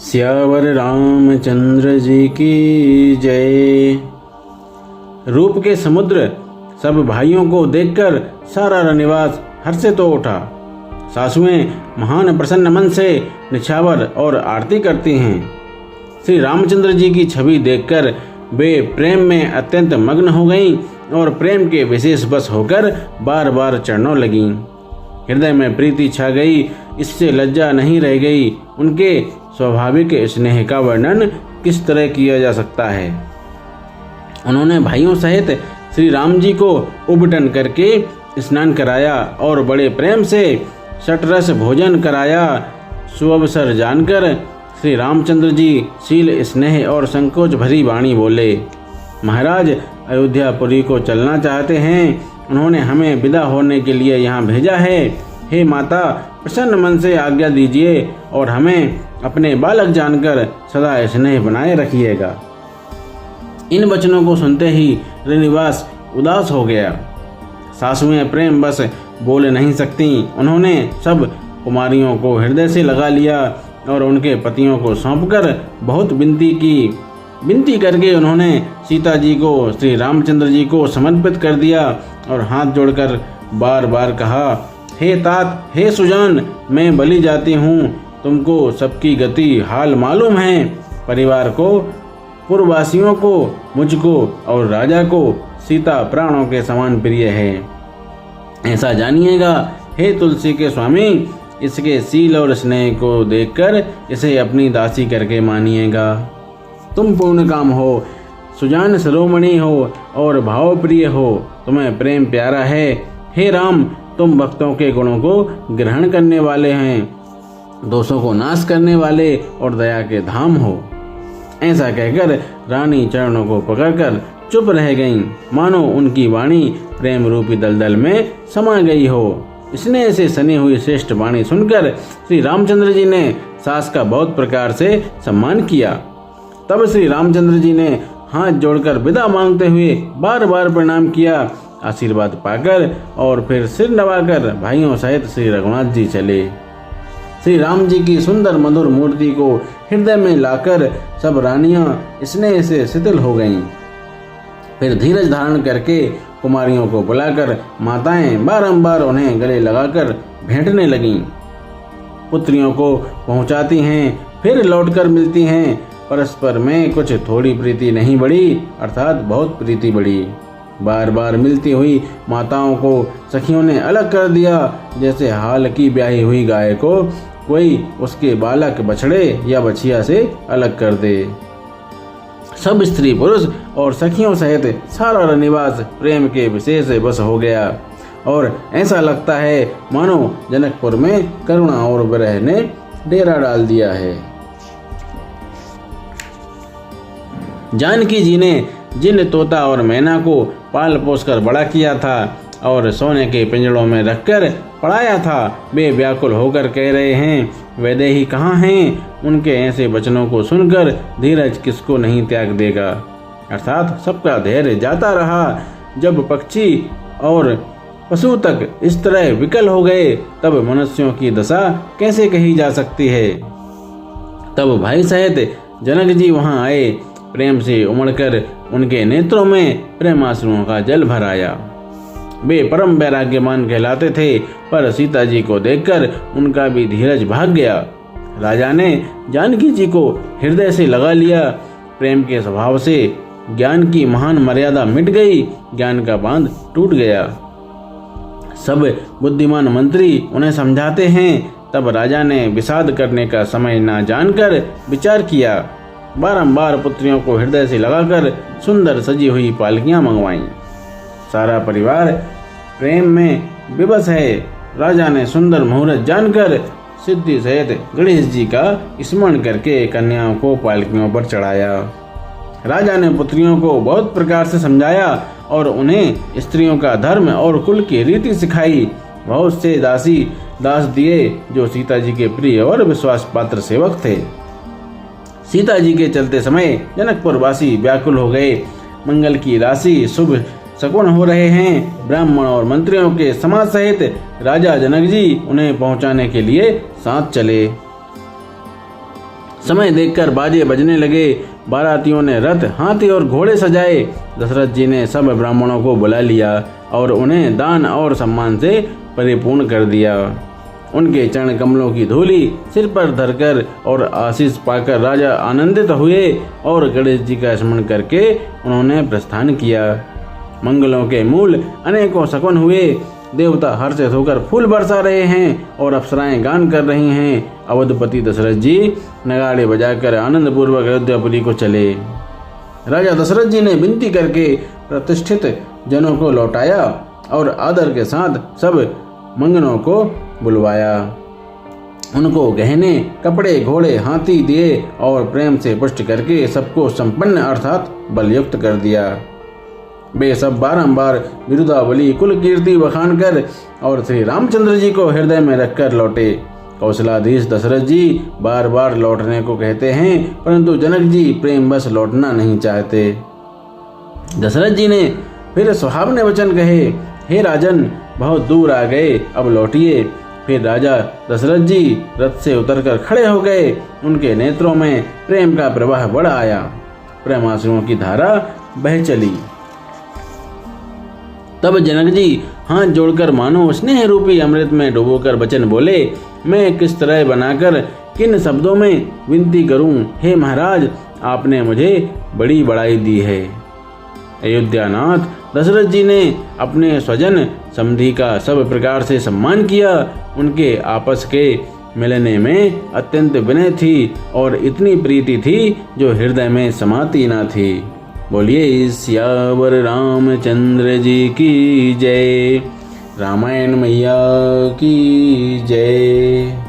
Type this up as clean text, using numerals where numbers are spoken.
सियावर रामचंद्र जी की जय। रूप के समुद्र सब भाइयों को देखकर सारा रनिवास हर्षित तो उठा। सासुएं महान प्रसन्न मन से निछावर और आरती करती हैं। श्री रामचंद्र जी की छवि देखकर वे प्रेम में अत्यंत मग्न हो गईं और प्रेम के विशेष बस होकर बार बार चरणों लगीं। हृदय में प्रीति छा गई, इससे लज्जा नहीं रह गई। उनके स्वाभाविक स्नेह का वर्णन किस तरह किया जा सकता है। उन्होंने भाइयों सहित श्री राम जी को उबटन करके स्नान कराया और बड़े प्रेम से षटरस भोजन कराया। सुअवसर जानकर श्री रामचंद्र जी शील स्नेह और संकोच भरी वाणी बोले, महाराज अयोध्यापुरी को चलना चाहते हैं। उन्होंने हमें विदा होने के लिए यहाँ भेजा है। हे माता, प्रसन्न मन से आज्ञा दीजिए और हमें अपने बालक जानकर सदा स्नेह बनाए रखिएगा। इन वचनों को सुनते ही श्रीनिवास उदास हो गया। सासुएं प्रेम बस बोल नहीं सकती। उन्होंने सब कुमारियों को हृदय से लगा लिया और उनके पतियों को सौंपकर बहुत विनती करके उन्होंने सीता जी को श्री रामचंद्र जी को समर्पित कर दिया और हाथ जोड़कर बार बार कहा, हे तात, हे सुजान, मैं बलि जाती हूँ। तुमको सबकी गति हाल मालूम है। परिवार को, पुरवासियों को, मुझको और राजा को सीता प्राणों के समान प्रिय है। ऐसा जानिएगा हे तुलसी के स्वामी, इसके शील और स्नेह को देखकर इसे अपनी दासी करके मानिएगा। तुम पूर्ण काम हो, सुजान शिरोमणि हो और भावप्रिय हो। तुम्हें प्रेम प्यारा है। हे राम, तुम भक्तों के गुणों को ग्रहण करने वाले हैं, दोषों को नाश करने वाले और दया के धाम हो। ऐसा कहकर रानी चरणों को पकड़कर चुप रह गईं, मानो उनकी वाणी प्रेम रूपी दलदल में समा गई हो। स्नेह से सनी हुई श्रेष्ठ वाणी सुनकर श्री रामचंद्र जी ने सास का बहुत प्रकार से सम्मान किया। तब श्री रामचंद्र जी ने हाथ जोड़कर विदा मांगते हुए बार बार प्रणाम किया। आशीर्वाद पाकर और फिर सिर नवाकर भाइयों सहित श्री रघुनाथ जी चले। श्री राम जी की सुंदर मधुर मूर्ति को हृदय में लाकर सब रानियां स्नेह से शिथिल हो गईं। फिर धीरज धारण करके कुमारियों को बुलाकर माताएं बारंबार उन्हें गले लगाकर भेंटने लगीं। पुत्रियों को पहुंचाती हैं, फिर लौटकर मिलती हैं। परस्पर में कुछ थोड़ी प्रीति नहीं बढ़ी, अर्थात बहुत प्रीति बढ़ी। बार बार मिलती हुई माताओं को सखियों ने अलग कर दिया, जैसे हाल की ब्याही हुई गाय को कोई उसके बालक बछड़े या बछिया से अलग कर दे। सब स्त्री पुरुष और सखियों सहित सारा रनिवास प्रेम के विशेष बस हो गया और ऐसा लगता है मानो जनकपुर में करुणा और विरह ने डेरा डाल दिया है। जानकी जी ने जिन तोता और मैना को पाल पोस कर बड़ा किया था और सोने के पिंजड़ों में रखकर पढ़ाया था, वे व्याकुल होकर कह रहे हैं, वैदेही कहाँ हैं? उनके ऐसे वचनों को सुनकर धीरज किसको नहीं त्याग देगा। अर्थात सबका धैर्य जाता रहा। जब पक्षी और पशु तक इस तरह विकल हो गए, तब मनुष्यों की दशा कैसे कही जा सकती है। तब भाई सहित जनक जी वहां आए। प्रेम से उमड़कर उनके नेत्रों में प्रेमाश्रुओं का जल भर आया। वे परम वैराग्यमान कहलाते थे, पर सीता जी को देखकर उनका भी धीरज भाग गया। राजा ने जानकी जी को हृदय से लगा लिया। प्रेम के स्वभाव से ज्ञान की महान मर्यादा मिट गई, ज्ञान का बांध टूट गया। सब बुद्धिमान मंत्री उन्हें समझाते हैं। तब राजा ने विषाद करने का समय न जानकर विचार किया। बारंबार पुत्रियों को हृदय से लगाकर सुंदर सजी हुई पालकियां मंगवाईं। सारा परिवार प्रेम में विवश है। राजा ने सुंदर मुहूर्त जानकर सिद्धि सहित गणेश जी का स्मरण करके कन्याओं को पालकियों पर चढ़ाया। राजा ने पुत्रियों को बहुत प्रकार से समझाया और उन्हें स्त्रियों का धर्म और कुल की रीति सिखाई। बहुत से दास दिए जो सीता जी के प्रिय और विश्वास पात्र सेवक थे। सीता जी के चलते समय जनकपुर वासी व्याकुल हो गए। मंगल की राशि, शुभ शकुन हो रहे हैं। ब्राह्मण और मंत्रियों के समाज सहित राजा जनक जी उन्हें पहुंचाने के लिए साथ चले। समय देखकर बाजे बजने लगे। बारातियों ने रथ, हाथी और घोड़े सजाए। दशरथ जी ने सब ब्राह्मणों को बुला लिया और उन्हें दान और सम्मान से परिपूर्ण कर दिया। उनके चरण कमलों की धूली सिर पर धरकर और आशीष पाकर राजा आनंदित हुए और गणेश जी का स्मरण करके उन्होंने प्रस्थान किया। मंगलों के मूल अनेकों शकुन हुए। देवता हर्षित होकर फूल बरसा रहे हैं और अप्सराएं गान कर रही हैं। अवधपति दशरथ जी नगाड़े बजाकर आनंद पूर्वक अयोध्यापुरी को चले। राजा दशरथ जी ने विनती करके प्रतिष्ठित जनों को लौटाया और आदर के साथ सब मंगनों को बुलवाया। उनको गहने, कपड़े, घोड़े, हाथी दिए और प्रेम से पुष्ट करके सबको संपन्न अर्थात बलयुक्त कर दिया। वे सब बारंबार बिरुदावली, कुल कीर्ति बखान कर और श्री रामचंद्र जी को हृदय में रखकर लौटे। कौशलाधीश दशरथ जी बार बार लौटने को कहते हैं, परंतु जनक जी प्रेम बस लौटना नहीं चाहते। दशरथ जी ने फिर सुहावने वचन कहे, हे राजन, बहुत दूर आ गए, अब लौटिए। फिर राजा दशरथ जी रथ से उतरकर खड़े हो गए। उनके नेत्रों में प्रेम का प्रवाह बढ़ आया। प्रेमाश्रुओं की धारा बह चली। तब जनक जी हाथ जोड़कर मानो स्नेह रूपी अमृत में डुबोकर वचन बोले, मैं किस तरह बनाकर किन शब्दों में विनती करूं। हे महाराज, आपने मुझे बड़ी बड़ाई दी है। अयोध्यानाथ दशरथ जी ने अपने स्वजन समधि का सब प्रकार से सम्मान किया। उनके आपस के मिलने में अत्यंत विनय थी और इतनी प्रीति थी जो हृदय में समाती न थी। बोलिए सियावर रामचंद्र जी की जय। रामायण मैया की जय।